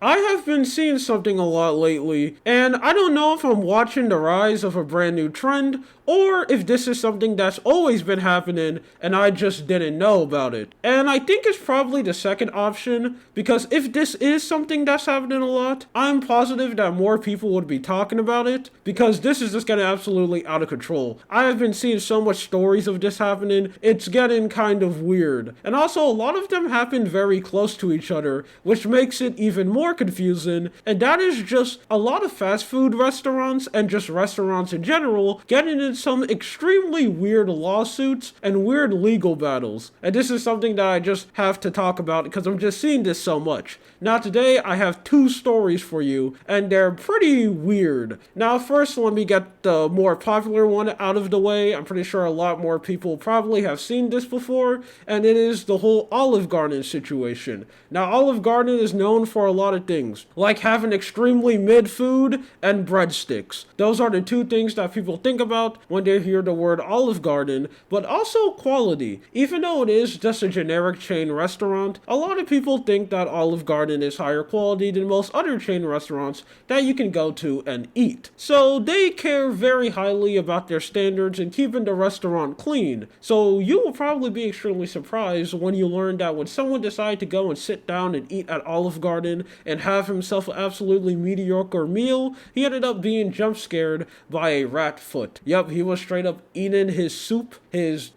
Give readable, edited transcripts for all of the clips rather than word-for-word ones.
I have been seeing something a lot lately, and I don't know if I'm watching the rise of a brand new trend or if this is something that's always been happening and I just didn't know about it. And I think it's probably the second option because if this is something that's happening a lot, I'm positive that more people would be talking about it because this is just getting absolutely out of control. I have been seeing so much stories of this happening, it's getting kind of weird. And also, a lot of them happen very close to each other, which makes it even more confusing. And that is just a lot of fast food restaurants and just restaurants in general getting in some extremely weird lawsuits and weird legal battles. And this is something that I just have to talk about because I'm just seeing this so much. Now, today I have two stories for you, and they're pretty weird. Now, first, let me get the more popular one out of the way. I'm pretty sure a lot more people probably have seen this before, and it is the whole Olive Garden situation. Now, Olive Garden is known for a lot of things, like having extremely mid food and breadsticks. Those are the two things that people think about when they hear the word Olive Garden, but also quality. Even though it is just a generic chain restaurant, a lot of people think that Olive Garden is higher quality than most other chain restaurants that you can go to and eat. So they care very highly about their standards and keeping the restaurant clean. So you will probably be extremely surprised when you learn that when someone decided to go and sit down and eat at Olive Garden and have himself an absolutely mediocre meal, he ended up being jump scared by a rat foot. Yep, he was straight up eating his soup.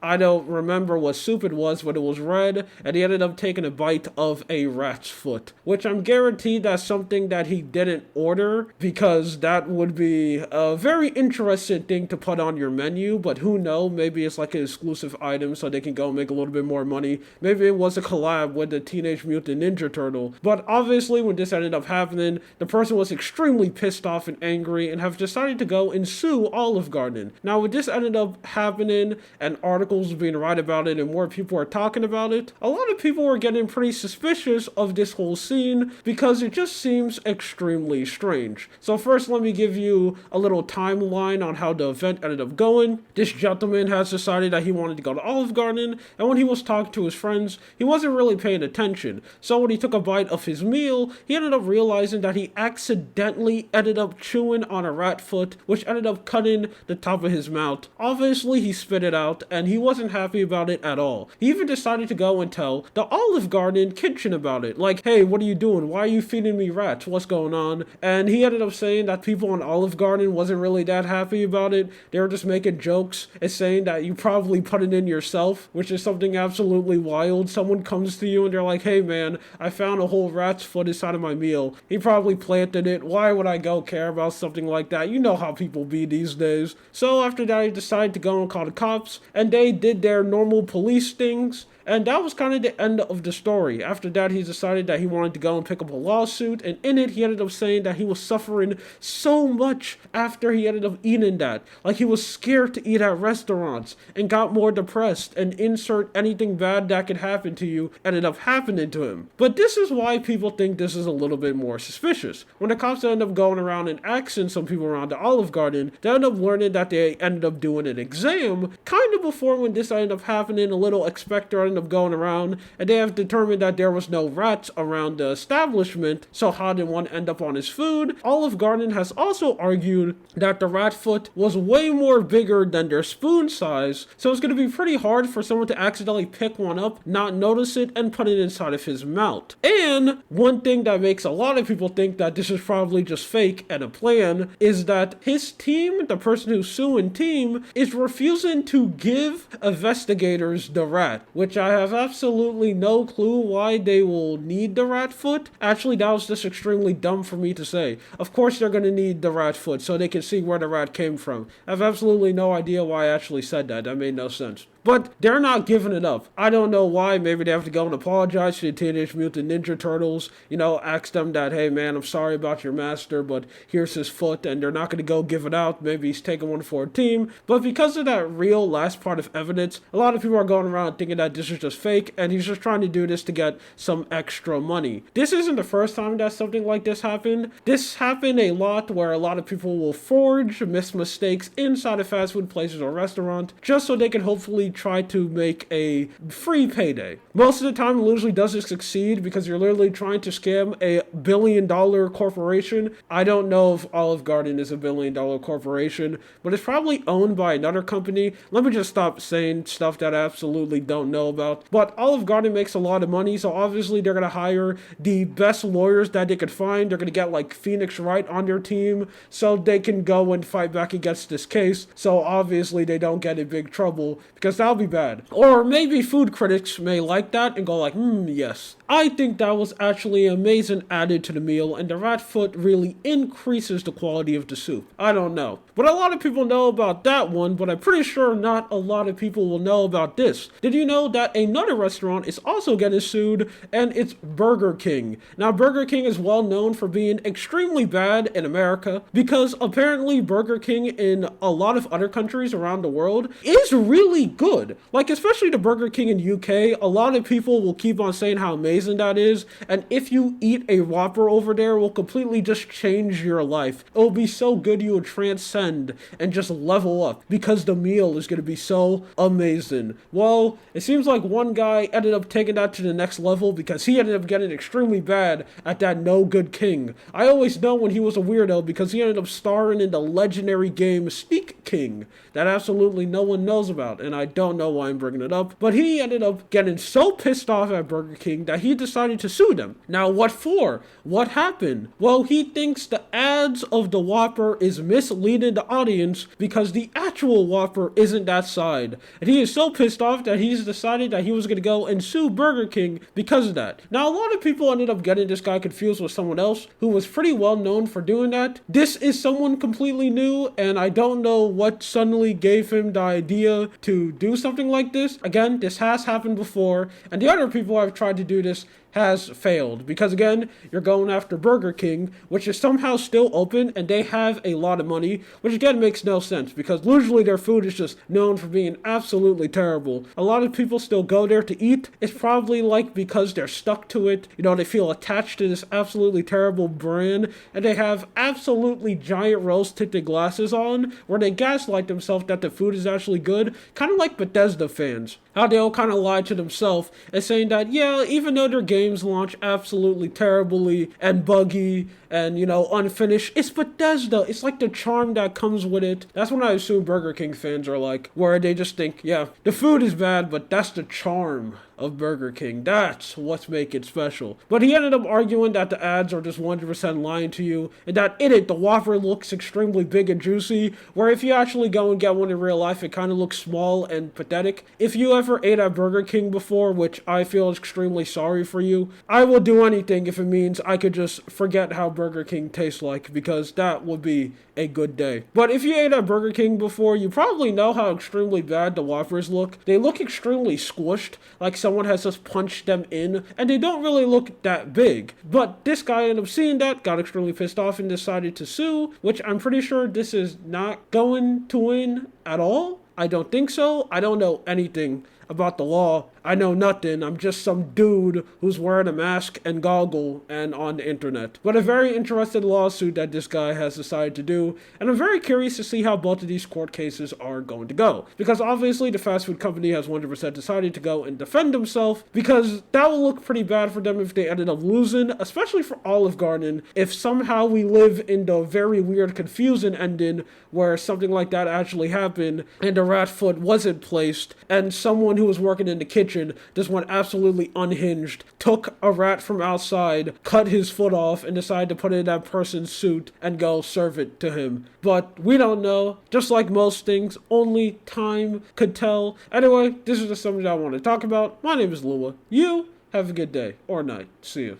I don't remember what soup it was, but it was red, and he ended up taking a bite of a rat's foot, which I'm guaranteed that's something that he didn't order because that would be a very interesting thing to put on your menu, but who knows, maybe it's like an exclusive item so they can go make a little bit more money. Maybe it was a collab with the Teenage Mutant Ninja Turtle, but obviously when this ended up happening, the person was extremely pissed off and angry and have decided to go and sue Olive Garden. Now, when this ended up happening and articles being written about it and more people are talking about it, a lot of people were getting pretty suspicious of this whole scene because it just seems extremely strange. So first, let me give you a little timeline on how the event ended up going. This gentleman has decided that he wanted to go to Olive Garden, and when he was talking to his friends, he wasn't really paying attention. So when he took a bite of his meal, he ended up realizing that he accidentally ended up chewing on a rat foot, which ended up cutting the top of his mouth. Obviously, he spit it out, and he wasn't happy about it at all. He even decided to go and tell the Olive Garden kitchen about it. Like, hey, what are you doing? Why are you feeding me rats? What's going on? And he ended up saying that people in Olive Garden wasn't really that happy about it. They were just making jokes and saying that you probably put it in yourself, which is something absolutely wild. Someone comes to you and they're like, hey man, I found a whole rat's foot inside of my meal. He probably planted it. Why would I go care about something like that? You know how people be these days. So after that, he decided to go and call the cops, and they did their normal police things. And that was kind of the end of the story. After that, he decided that he wanted to go and pick up a lawsuit, and in it, he ended up saying that he was suffering so much after he ended up eating that. Like, he was scared to eat at restaurants and got more depressed, and insert anything bad that could happen to you ended up happening to him. But this is why people think this is a little bit more suspicious. When the cops ended up going around and asking some people around the Olive Garden, they ended up learning that they ended up doing an exam kind of before when this ended up happening. A little inspector ended up going around, and they have determined that there was no rats around the establishment, so how did one end up on his food? Olive Garden has also argued that the rat foot was way more bigger than their spoon size, so it's going to be pretty hard for someone to accidentally pick one up, not notice it, and put it inside of his mouth. And one thing that makes a lot of people think that this is probably just fake and a plan is that his team, the person who's suing team, is refusing to give investigators the rat, which I have absolutely no clue why they will need the rat foot. Actually, that was just extremely dumb for me to say. Of course they're going to need the rat foot so they can see where the rat came from. I have absolutely no idea why I actually said that. That made no sense. But they're not giving it up. I don't know why. Maybe they have to go and apologize to the Teenage Mutant Ninja Turtles. Ask them that, hey man, I'm sorry about your master, but here's his foot, and they're not going to go give it out. Maybe he's taking one for a team. But because of that real last part of evidence, a lot of people are going around thinking that this is just fake, and he's just trying to do this to get some extra money. This isn't the first time that something like this happened. This happened a lot where a lot of people will forge mistakes inside of fast food places or restaurants just so they can hopefully try to make a free payday. Most of the time, it usually doesn't succeed because you're literally trying to scam a billion-dollar corporation. I don't know if Olive Garden is a billion-dollar corporation, but it's probably owned by another company. Let me just stop saying stuff that I absolutely don't know about. But Olive Garden makes a lot of money, so obviously they're going to hire the best lawyers that they could find. They're going to get like Phoenix Wright on their team so they can go and fight back against this case. So obviously they don't get in big trouble because that'll be bad. Or maybe food critics may like that and go like, yes. I think that was actually an amazing added to the meal, and the rat foot really increases the quality of the soup. I don't know. But a lot of people know about that one, but I'm pretty sure not a lot of people will know about this. Did you know that another restaurant is also getting sued, and it's Burger King? Now, Burger King is well known for being extremely bad in America because apparently Burger King in a lot of other countries around the world is really good. Like, especially the Burger King in UK, a lot of people will keep on saying how amazing that is, and if you eat a Whopper over there, it will completely just change your life. It will be so good you will transcend and just level up because the meal is going to be so amazing. Well, it seems like one guy ended up taking that to the next level because he ended up getting extremely bad at that No Good King. I always know when he was a weirdo because he ended up starring in the legendary game Sneak King that absolutely no one knows about, and I don't know why I'm bringing it up, but he ended up getting so pissed off at Burger King that he decided to sue them. Now, what for? What happened? Well, he thinks the ads of the Whopper is misleading the audience because the actual Whopper isn't that side. And he is so pissed off that he's decided that he was going to go and sue Burger King because of that. Now, a lot of people ended up getting this guy confused with someone else who was pretty well known for doing that. This is someone completely new, and I don't know what suddenly gave him the idea to do something like this. Again, this has happened before, and the other people who have tried to do this has failed because again, you're going after Burger King, which is somehow still open and they have a lot of money, which again makes no sense because usually their food is just known for being absolutely terrible. A lot of people still go there to eat. It's probably like because they're stuck to it, they feel attached to this absolutely terrible brand, and they have absolutely giant rose tinted glasses on where they gaslight themselves that the food is actually good, kind of like Bethesda fans. How they'll kind of lie to themselves and saying that, yeah, even though their games launch absolutely terribly and buggy and, unfinished, it's Bethesda. It's like the charm that comes with it. That's what I assume Burger King fans are like, where they just think, yeah, the food is bad, but that's the charm of Burger King. That's what's making it special. But he ended up arguing that the ads are just 100% lying to you, and that in it, the Whopper looks extremely big and juicy, where if you actually go and get one in real life, it kind of looks small and pathetic. If you ever ate at Burger King before, which I feel is extremely sorry for you, I will do anything if it means I could just forget how Burger King tastes like, because that would be a good day. But if you ate at Burger King before, you probably know how extremely bad the Whoppers look. They look extremely squished, like someone has just punched them in, and they don't really look that big. But this guy ended up seeing that, got extremely pissed off, and decided to sue, which I'm pretty sure this is not going to win at all. I don't think so. I don't know anything about the law. I know nothing. I'm just some dude who's wearing a mask and goggle and on the internet. But a very interesting lawsuit that this guy has decided to do, and I'm very curious to see how both of these court cases are going to go. Because obviously the fast food company has 100% decided to go and defend himself, because that will look pretty bad for them if they ended up losing, especially for Olive Garden, if somehow we live in the very weird confusing ending where something like that actually happened and the rat foot wasn't placed and someone who was working in the kitchen just went absolutely unhinged, took a rat from outside, cut his foot off, and decided to put it in that person's suit and go serve it to him. But we don't know. Just like most things, only time could tell. Anyway, this is just something I want to talk about. My name is Lua. You have a good day or night. See you.